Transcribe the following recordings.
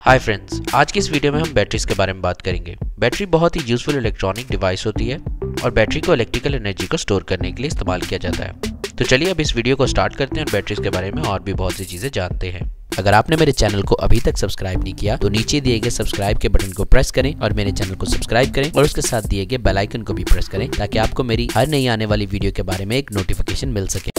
Hi friends, आज की इस वीडियो में हम बैटरीज के बारे में बात करेंगे। बैटरी बहुत ही यूजफुल इलेक्ट्रॉनिक डिवाइस होती है और बैटरी को इलेक्ट्रिकल एनर्जी को स्टोर करने के लिए इस्तेमाल किया जाता है। तो चलिए अब इस वीडियो को स्टार्ट करते हैं और बैटरीज के बारे में और भी बहुत सी चीज़ें जानते हैं। अगर आपने मेरे चैनल को अभी तक सब्सक्राइब नहीं किया तो नीचे दिए गए सब्सक्राइब के बटन को प्रेस करें और मेरे चैनल को सब्सक्राइब करें और उसके साथ दिए गए बेल आइकन को भी प्रेस करें ताकि आपको मेरी हर नई आने वाली वीडियो के बारे में एक नोटिफिकेशन मिल सके।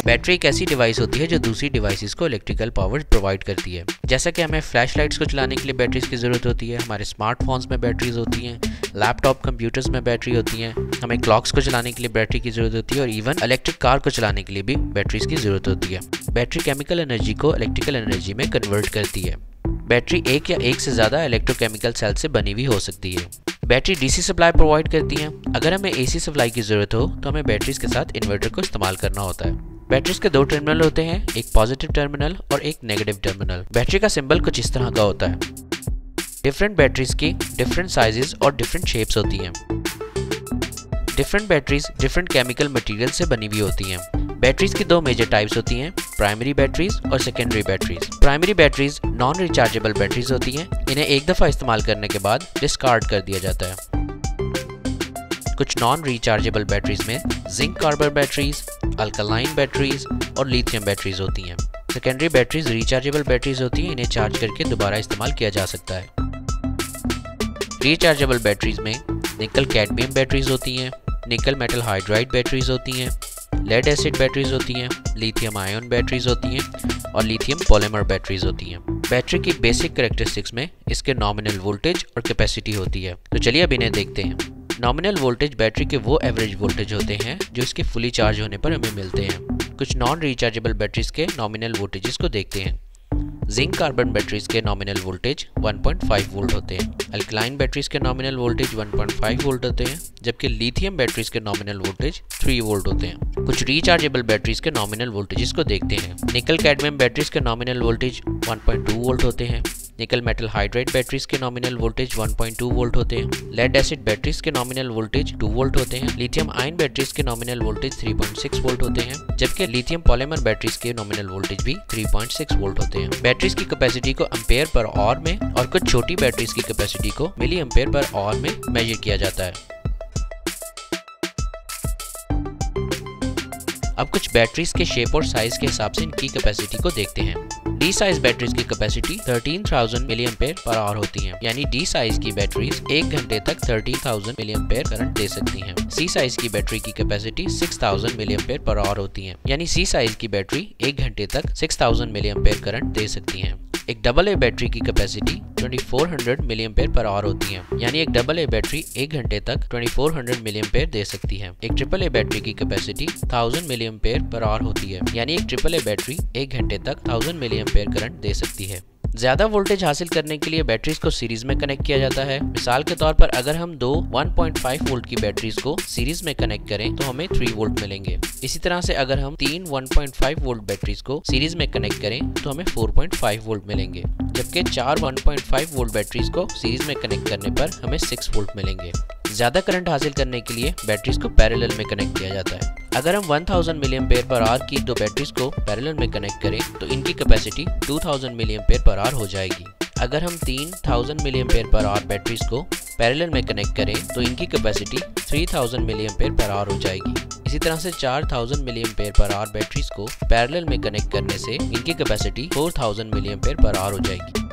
बैटरी एक ऐसी डिवाइस होती है जो दूसरी डिवाइसेस को इलेक्ट्रिकल पावर प्रोवाइड करती है। जैसा कि हमें फ्लैश लाइट्स को चलाने के लिए बैटरीज की ज़रूरत होती है, हमारे स्मार्टफोन्स में बैटरीज होती हैं, लैपटॉप कंप्यूटर्स में बैटरी होती हैं, हमें क्लॉक्स को चलाने के लिए बैटरी की ज़रूरत होती है और इवन इलेक्ट्रिक कार को चलाने के लिए भी बैटरीज की ज़रूरत होती है। बैटरी केमिकल एनर्जी को इलेक्ट्रिकल एनर्जी में कन्वर्ट करती है। बैटरी एक या एक से ज़्यादा इलेक्ट्रोकेमिकल सेल से बनी हुई हो सकती है। बैटरी डीसी सप्लाई प्रोवाइड करती हैं। अगर हमें एसी सप्लाई की ज़रूरत हो तो हमें बैटरीज के साथ इन्वर्टर को इस्तेमाल करना होता है। बैटरीज के दो टर्मिनल होते हैं, एक पॉजिटिव टर्मिनल और एक नेगेटिव टर्मिनल। बैटरी का सिंबल कुछ इस तरह का होता है। डिफरेंट बैटरीज की डिफरेंट साइजेस और डिफरेंट शेप्स होती हैं। Different batteries different chemical material से बनी हुई होती हैं। बैटरीज की दो मेजर टाइप्स होती हैं, प्राइमरी बैटरीज और secondary batteries. Primary batteries non rechargeable batteries होती हैं। इन्हें एक दफ़ा इस्तेमाल करने के बाद डिस्कार्ड कर दिया जाता है। कुछ नॉन रिचार्जेबल बैटरीज में zinc carbon batteries, alkaline batteries और लिथियम बैटरीज होती हैं। सेकेंडरी बैटरीज रिचार्जेबल बैटरीज होती हैं। इन्हें चार्ज करके दोबारा इस्तेमाल किया जा सकता है। रिचार्जेबल बैटरीज में निकल कैडमियम बैटरीज होती हैं, निकल मेटल हाइड्राइड बैटरीज होती हैं, लेड एसिड बैटरीज होती हैं, लिथियम आयन बैटरीज होती हैं और लिथियम पॉलीमर बैटरीज होती हैं। बैटरी की बेसिक कैरेक्टरिस्टिक्स में इसके नॉमिनल वोल्टेज और कैपेसिटी होती है। तो चलिए अब इन्हें देखते हैं। नॉमिनल वोल्टेज बैटरी के वो एवरेज वोल्टेज होते हैं जो इसके फुली चार्ज होने पर हमें मिलते हैं। कुछ नॉन रिचार्जेबल बैटरीज के नॉमिनल वोल्टेजेस को देखते हैं। जिंक कार्बन बैटरीज के नॉमिनल वोल्टेज 1.5 वोल्ट होते हैं। अल्कलाइन बैटरीज के नॉमिनल वोल्टेज 1.5 वोल्ट होते हैं, जबकि लिथियम बैटरीज के नॉमिनल वोल्टेज 3 वोल्ट होते हैं। कुछ रिचार्जेबल बैटरीज के नॉमिनल वोल्टेजेस को देखते हैं। निकल कैडमियम बैटरीज के नॉमिनल वोल्टेज 1.2 वोल्ट होते हैं। निकल मेटल हाइड्राइड बैटरीज के नॉमिनल वोल्टेज 1.2 वोल्ट होते हैं। लेड एसिड बैटरीज के नॉमिनल वोल्टेज 2 वोल्ट होते हैं। लिथियम आयन बैटरीज के नॉमिनल वोल्टेज 3.6 वोल्ट होते हैं, जबकि लिथियम पॉलीमर बैटरीज के नॉमिनल वोल्टेज भी 3.6 वोल्ट होते हैं। बैटरीज की कैपेसिटी को एम्पेयर पर आवर में और कुछ छोटी बैटरीज की कैपेसिटी को मिली एम्पेयर पर आवर में मेजर किया जाता है। अब कुछ बैटरीज के शेप और साइज के हिसाब से इनकी कैपेसिटी को देखते हैं। डी साइज बैटरीज की capacity 13,000 milliampere per hour होती है, यानी डी साइज की बैटरीज 1 घंटे तक 13,000 मिली एम्पेयर करंट दे सकती हैं। सी साइज की बैटरी की capacity 6,000 milliampere per hour होती है, यानी सी साइज की बैटरी 1 घंटे तक 6,000 मिली एम्पेयर करंट दे सकती हैं। एक डबल ए बैटरी की capacity 2400 milliampere per hour होती है, यानी एक डबल ए बैटरी 1 घंटे तक 2400 मिली एम्पेयर दे सकती है। एक ट्रिपल ए बैटरी की capacity 1000 milliampere per hour होती है, यानी एक ट्रिपल ए बैटरी 1 घंटे तक 1000 मिली एम्पेयर करंट दे सकती है। ज्यादा वोल्टेज हासिल करने के लिए बैटरीज को सीरीज में कनेक्ट किया जाता है। मिसाल के तौर पर अगर हम दो 1.5 वोल्ट की बैटरीज को सीरीज में कनेक्ट करें तो हमें 3 वोल्ट मिलेंगे। इसी तरह से अगर हम 3 1.5 वोल्ट बैटरीज को सीरीज में कनेक्ट करें तो हमें 4.5 वोल्ट मिलेंगे, जबकि 4 1.5 वोल्ट बैटरीज को सीरीज में कनेक्ट करने पर हमें 6 वोल्ट मिलेंगे। ज्यादा करंट हासिल करने के लिए बैटरीज को पैरेलल में कनेक्ट किया जाता है। अगर हम 1000 मिली एम्पेयर पर आवर की दो बैटरीज को पैरेलल में कनेक्ट करें तो इनकी capacity 2000 milliampere per hour हो जाएगी। अगर हम 3000 milliampere per hour batteries को पैरेलल में कनेक्ट करें तो इनकी capacity 3000 milliampere per hour हो जाएगी। इसी तरह से 4000 milliampere per hour batteries को पैरेलल में कनेक्ट करने से इनकी capacity 4000 milliampere per hour हो जाएगी।